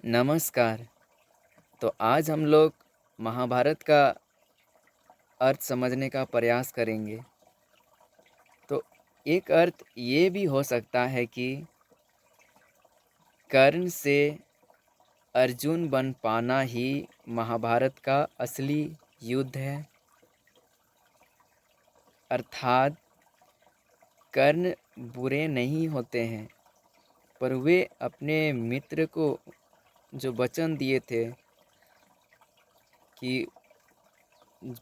नमस्कार। तो आज हम लोग महाभारत का अर्थ समझने का प्रयास करेंगे। तो एक अर्थ ये भी हो सकता है कि कर्ण से अर्जुन बन पाना ही महाभारत का असली युद्ध है। अर्थात कर्ण बुरे नहीं होते हैं, पर वे अपने मित्र को जो वचन दिए थे कि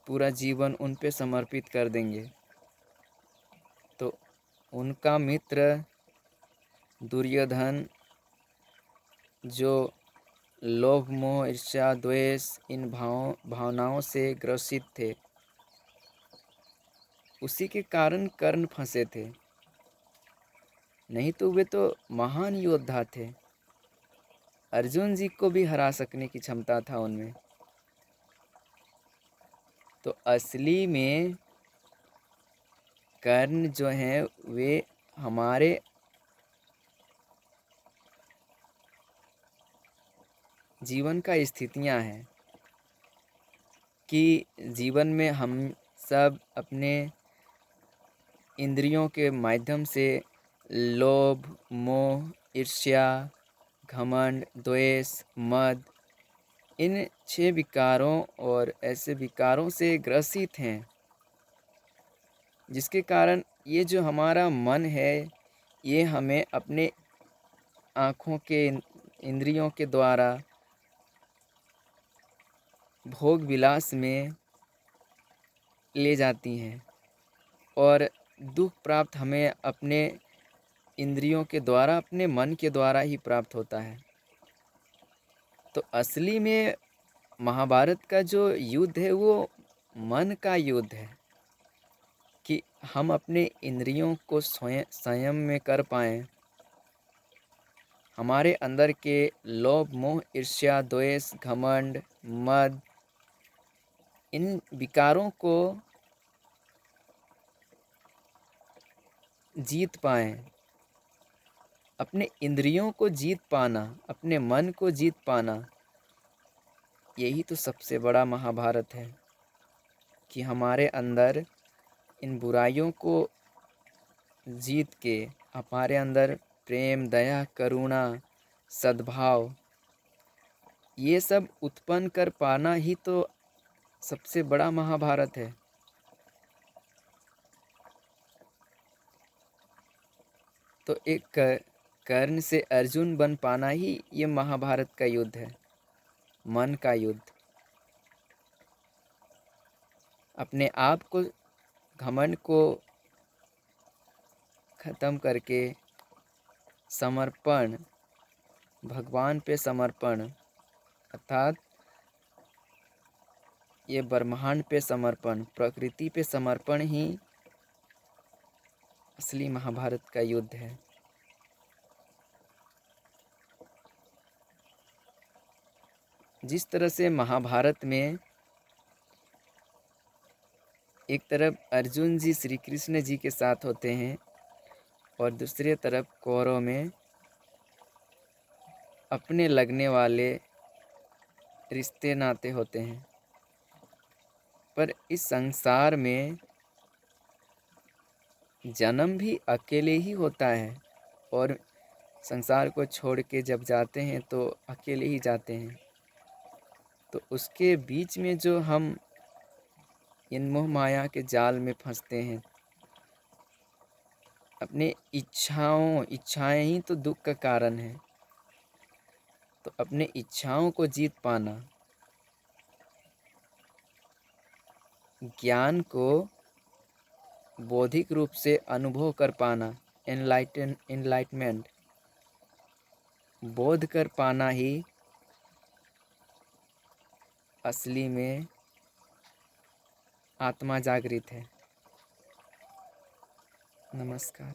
पूरा जीवन उन पे समर्पित कर देंगे, तो उनका मित्र दुर्योधन जो लोभ मोह ईर्ष्या द्वेष इन भावनाओं से ग्रसित थे, उसी के कारण कर्ण फंसे थे। नहीं तो वे तो महान योद्धा थे। अर्जुन जी को भी हरा सकने की क्षमता था उनमें। तो असली में कर्ण जो हैं वे हमारे जीवन का स्थितियां हैं कि जीवन में हम सब अपने इंद्रियों के माध्यम से लोभ मोह ईर्ष्या घमंड द्वेष मद इन 6 विकारों और ऐसे विकारों से ग्रसित हैं, जिसके कारण ये जो हमारा मन है ये हमें अपने आँखों के इंद्रियों के द्वारा भोग विलास में ले जाती हैं और दुख प्राप्त हमें अपने इंद्रियों के द्वारा अपने मन के द्वारा ही प्राप्त होता है। तो असली में महाभारत का जो युद्ध है वो मन का युद्ध है कि हम अपने इंद्रियों को संयम में कर पाएं, हमारे अंदर के लोभ मोह ईर्ष्या द्वेष घमंड मद इन विकारों को जीत पाएं। अपने इंद्रियों को जीत पाना, अपने मन को जीत पाना, यही तो सबसे बड़ा महाभारत है कि हमारे अंदर इन बुराइयों को जीत के हमारे अंदर प्रेम दया करुणा सद्भाव ये सब उत्पन्न कर पाना ही तो सबसे बड़ा महाभारत है। तो एक कर्ण से अर्जुन बन पाना ही ये महाभारत का युद्ध है, मन का युद्ध। अपने आप को घमंड को खत्म करके समर्पण, भगवान पे समर्पण, अर्थात ये ब्रह्मांड पे समर्पण, प्रकृति पे समर्पण ही असली महाभारत का युद्ध है। जिस तरह से महाभारत में एक तरफ अर्जुन जी श्री कृष्ण जी के साथ होते हैं और दूसरे तरफ कौरव में अपने लगने वाले रिश्ते नाते होते हैं, पर इस संसार में जन्म भी अकेले ही होता है और संसार को छोड़ के जब जाते हैं तो अकेले ही जाते हैं। तो उसके बीच में जो हम इन मोह माया के जाल में फंसते हैं, अपने इच्छाएं ही तो दुख का कारण है। तो अपने इच्छाओं को जीत पाना, ज्ञान को बौद्धिक रूप से अनुभव कर पाना, एनलाइटमेंट बोध कर पाना ही असली में आत्मा जागृत है। नमस्कार।